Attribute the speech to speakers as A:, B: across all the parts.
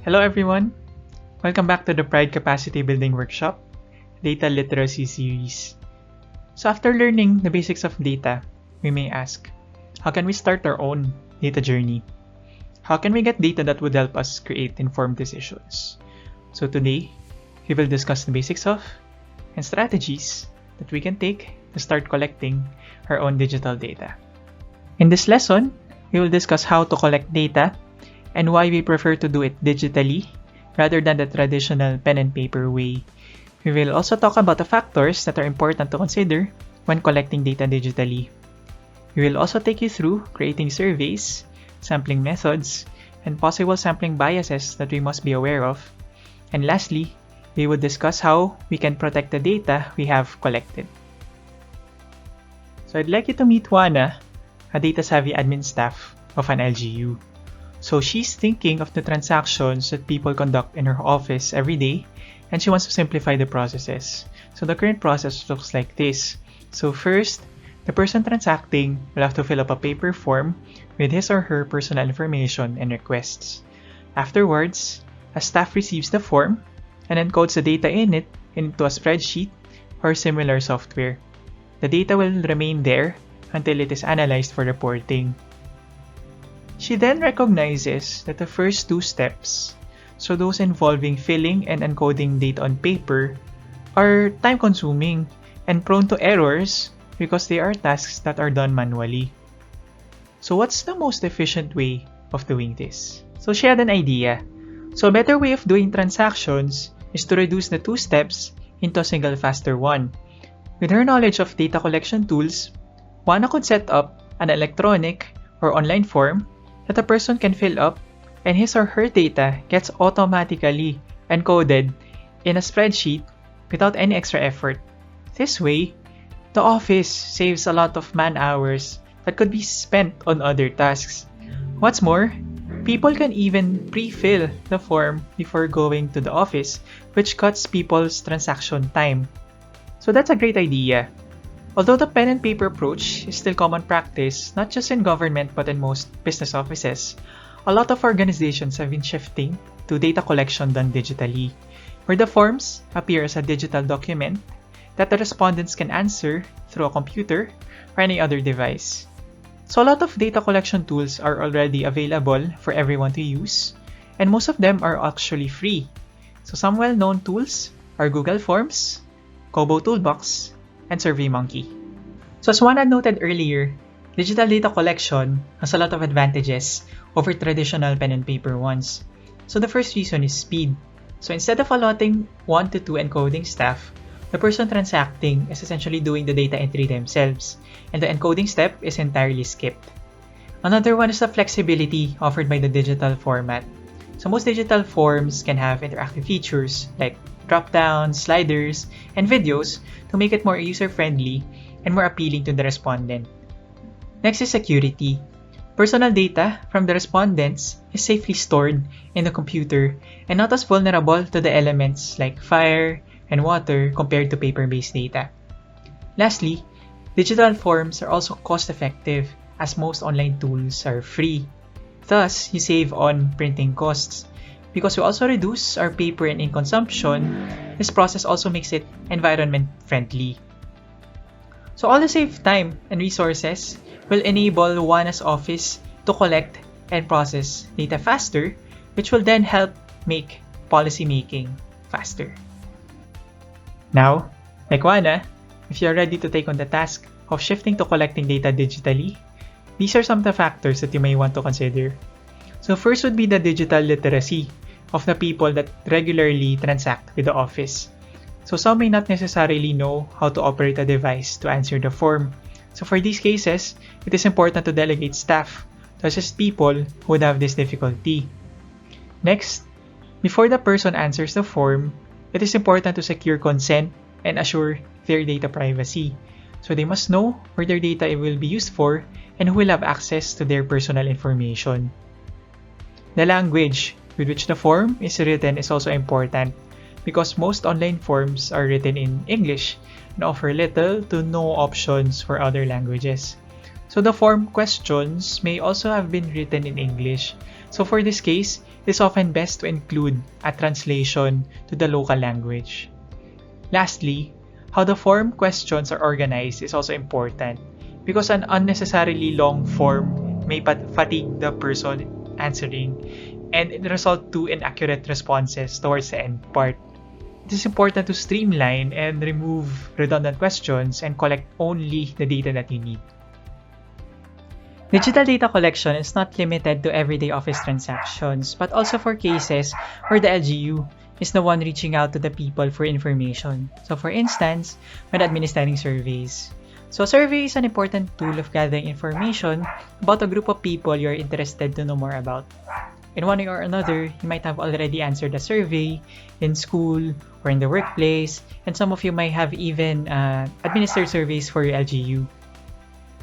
A: Hello everyone! Welcome back to the Pride Capacity Building Workshop, Data Literacy Series. So after learning the basics of data, we may ask, how can we start our own data journey? How can we get data that would help us create informed decisions? So today, we will discuss the basics of and strategies that we can take to start collecting our own digital data. In this lesson, we will discuss how to collect data and why we prefer to do it digitally rather than the traditional pen and paper way. We will also talk about the factors that are important to consider when collecting data digitally. We will also take you through creating surveys, sampling methods, and possible sampling biases that we must be aware of. And lastly, we will discuss how we can protect the data we have collected. So I'd like you to meet Juana, a data-savvy admin staff of an LGU. So she's thinking of the transactions that people conduct in her office every day, and she wants to simplify the processes. So the current process looks like this. So first, the person transacting will have to fill up a paper form with his or her personal information and requests. Afterwards, a staff receives the form and encodes the data in it into a spreadsheet or similar software. The data will remain there until it is analyzed for reporting. She then recognizes that the first two steps, so those involving filling and encoding data on paper, are time-consuming and prone to errors because they are tasks that are done manually. So what's the most efficient way of doing this? So she had an idea. So a better way of doing transactions is to reduce the two steps into a single faster one. With her knowledge of data collection tools, Juana could set up an electronic or online form that a person can fill up, and his or her data gets automatically encoded in a spreadsheet without any extra effort. This way, the office saves a lot of man-hours that could be spent on other tasks. What's more, people can even pre-fill the form before going to the office, which cuts people's transaction time. So that's a great idea. Although the pen and paper approach is still common practice, not just in government but in most business offices, a lot of organizations have been shifting to data collection done digitally, where the forms appear as a digital document that the respondents can answer through a computer or any other device. So a lot of data collection tools are already available for everyone to use, and most of them are actually free. So some well-known tools are Google Forms, Kobo Toolbox, and SurveyMonkey. So as Juana noted earlier, digital data collection has a lot of advantages over traditional pen and paper ones. So the first reason is speed. So instead of allotting 1 to 2 encoding staff, the person transacting is essentially doing the data entry themselves, and the encoding step is entirely skipped. Another one is the flexibility offered by the digital format. So most digital forms can have interactive features like drop-downs, sliders, and videos to make it more user-friendly and more appealing to the respondent. Next is security. Personal data from the respondents is safely stored in the computer and not as vulnerable to the elements like fire and water compared to paper-based data. Lastly, digital forms are also cost-effective as most online tools are free. Thus, you save on printing costs. Because we also reduce our paper and ink consumption, this process also makes it environment-friendly. So all the saved time and resources will enable Juana's office to collect and process data faster, which will then help make policy making faster. Now, like Juana, if you're ready to take on the task of shifting to collecting data digitally, these are some of the factors that you may want to consider. So first would be the digital literacy, of the people that regularly transact with the office. So some may not necessarily know how to operate a device to answer the form. So for these cases, it is important to delegate staff to assist people who would have this difficulty. Next, before the person answers the form, it is important to secure consent and assure their data privacy. So they must know where their data will be used for and who will have access to their personal information. The language with which the form is written is also important because most online forms are written in English and offer little to no options for other languages. So the form questions may also have been written in English. So for this case, it is often best to include a translation to the local language. Lastly, how the form questions are organized is also important because an unnecessarily long form may fatigue the person answering and it result to inaccurate responses towards the end part. It is important to streamline and remove redundant questions and collect only the data that you need. Digital data collection is not limited to everyday office transactions, but also for cases where the LGU is the one reaching out to the people for information. So for instance, when administering surveys. So a survey is an important tool of gathering information about a group of people you're interested to know more about. In one way or another, you might have already answered a survey in school or in the workplace, and some of you might have even administered surveys for your LGU.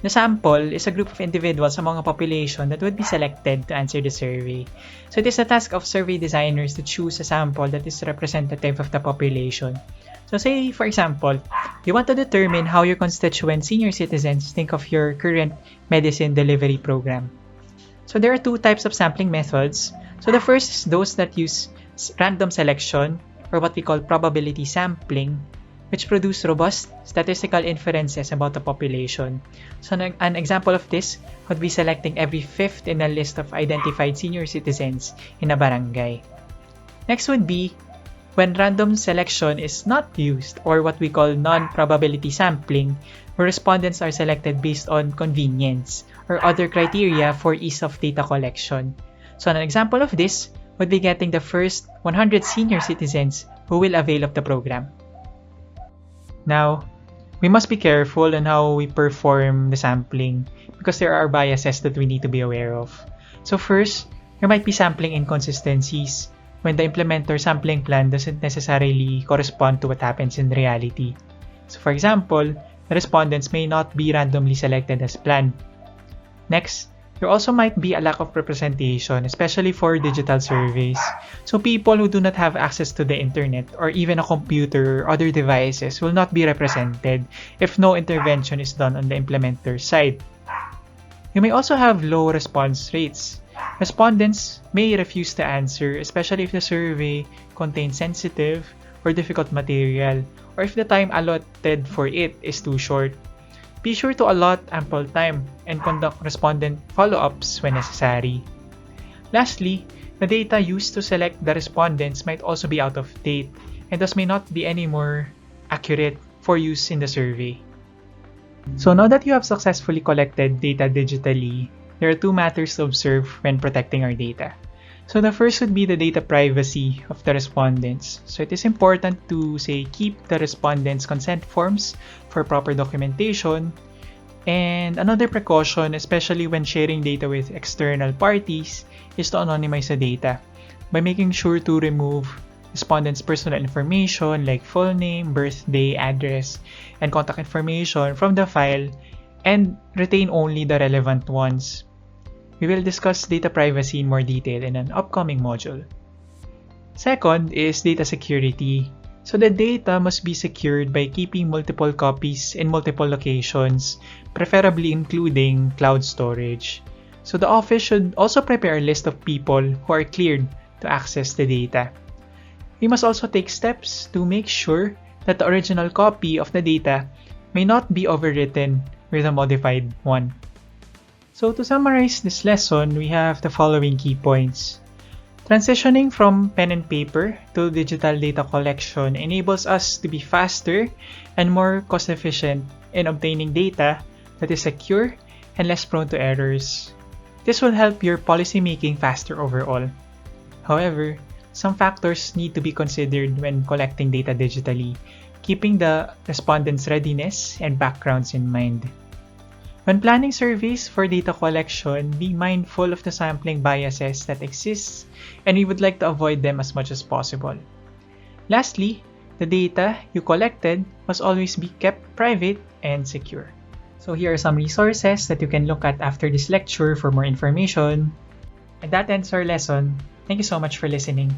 A: The sample is a group of individuals among a population that would be selected to answer the survey. So it is the task of survey designers to choose a sample that is representative of the population. So say, for example, you want to determine how your constituent senior citizens think of your current medicine delivery program. So there are two types of sampling methods. So the first is those that use random selection, or what we call probability sampling, which produce robust statistical inferences about the population. So an example of this would be selecting every fifth in a list of identified senior citizens in a barangay. Next would be when random selection is not used, or what we call non-probability sampling, where respondents are selected based on convenience or other criteria for ease of data collection. So an example of this would be getting the first 100 senior citizens who will avail of the program. Now, we must be careful on how we perform the sampling because there are biases that we need to be aware of. So first, there might be sampling inconsistencies when the implementer sampling plan doesn't necessarily correspond to what happens in reality. So for example, the respondents may not be randomly selected as planned. Next, there also might be a lack of representation, especially for digital surveys. So people who do not have access to the internet or even a computer or other devices will not be represented if no intervention is done on the implementer's side. You may also have low response rates. Respondents may refuse to answer, especially if the survey contains sensitive or difficult material, or if the time allotted for it is too short. Be sure to allot ample time and conduct respondent follow-ups when necessary. Lastly, the data used to select the respondents might also be out of date and thus may not be any more accurate for use in the survey. So now that you have successfully collected data digitally, there are two matters to observe when protecting our data. So the first would be the data privacy of the respondents. So it is important to keep the respondents' consent forms for proper documentation. And another precaution, especially when sharing data with external parties, is to anonymize the data by making sure to remove respondents' personal information like full name, birthday, address, and contact information from the file and retain only the relevant ones. We will discuss data privacy in more detail in an upcoming module. Second is data security. So the data must be secured by keeping multiple copies in multiple locations, preferably including cloud storage. So the office should also prepare a list of people who are cleared to access the data. We must also take steps to make sure that the original copy of the data may not be overwritten with a modified one. So to summarize this lesson, we have the following key points. Transitioning from pen and paper to digital data collection enables us to be faster and more cost-efficient in obtaining data that is secure and less prone to errors. This will help your policymaking faster overall. However, some factors need to be considered when collecting data digitally, keeping the respondents' readiness and backgrounds in mind. When planning surveys for data collection, be mindful of the sampling biases that exist, and we would like to avoid them as much as possible. Lastly, the data you collected must always be kept private and secure. So here are some resources that you can look at after this lecture for more information. And that ends our lesson. Thank you so much for listening.